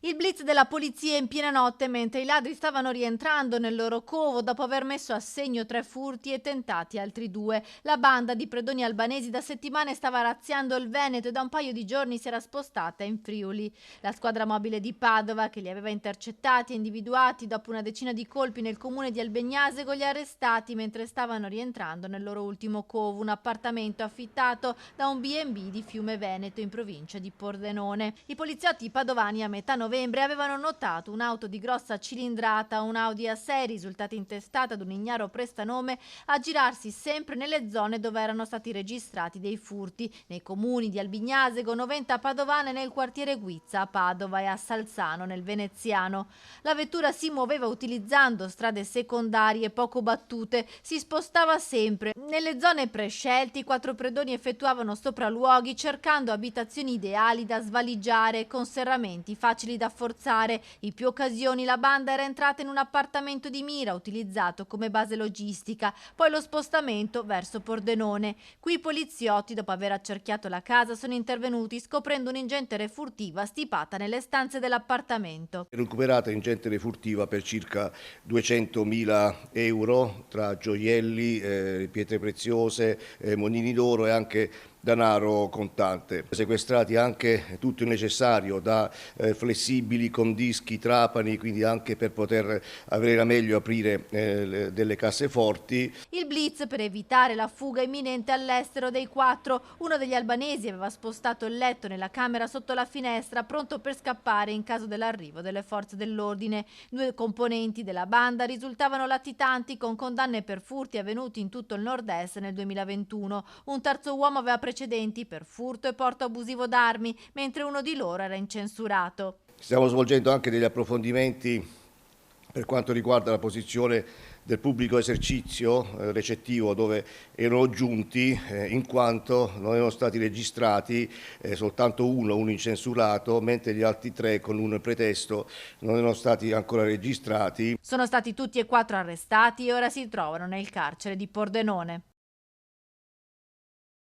Il blitz della polizia in piena notte mentre i ladri stavano rientrando nel loro covo dopo aver messo a segno 3 furti e tentati altri 2. La banda di predoni albanesi da settimane stava razziando il Veneto e da un paio di giorni si era spostata in Friuli. La squadra mobile di Padova, che li aveva intercettati e individuati dopo una decina di colpi nel comune di Albegnasego, li ha arrestati mentre stavano rientrando nel loro ultimo covo, un appartamento affittato da un B&B di Fiume Veneto in provincia di Pordenone. I poliziotti padovani a metà novembre avevano notato un'auto di grossa cilindrata, un Audi A6 risultata intestata ad un ignaro prestanome, a girarsi sempre nelle zone dove erano stati registrati dei furti, nei comuni di Albignasego, Noventa Padovana e nel quartiere Guizza a Padova e a Salzano nel Veneziano. La vettura si muoveva utilizzando strade secondarie poco battute, si spostava sempre. Nelle zone prescelte i 4 predoni effettuavano sopralluoghi cercando abitazioni ideali da svaligiare con serramenti facili da forzare. In più occasioni la banda era entrata in un appartamento di mira utilizzato come base logistica, poi lo spostamento verso Pordenone. Qui i poliziotti, dopo aver accerchiato la casa, sono intervenuti scoprendo un'ingente refurtiva stipata nelle stanze dell'appartamento. Recuperata ingente refurtiva per circa 200.000 euro tra gioielli, pietre preziose, monini d'oro e anche denaro contante. Sequestrati anche tutto il necessario da flessibili con dischi, trapani, quindi anche per poter avere meglio aprire delle casseforti. Il blitz per evitare la fuga imminente all'estero dei 4. Uno degli albanesi aveva spostato il letto nella camera sotto la finestra, pronto per scappare in caso dell'arrivo delle forze dell'ordine. 2 componenti della banda risultavano latitanti con condanne per furti avvenuti in tutto il nord-est nel 2021. Un terzo uomo aveva precedenti per furto e porto abusivo d'armi, mentre uno di loro era incensurato. Stiamo svolgendo anche degli approfondimenti per quanto riguarda la posizione del pubblico esercizio recettivo dove erano giunti, in quanto non erano stati registrati, soltanto uno incensurato, mentre gli altri 3 con un pretesto non erano stati ancora registrati. Sono stati tutti e 4 arrestati e ora si trovano nel carcere di Pordenone.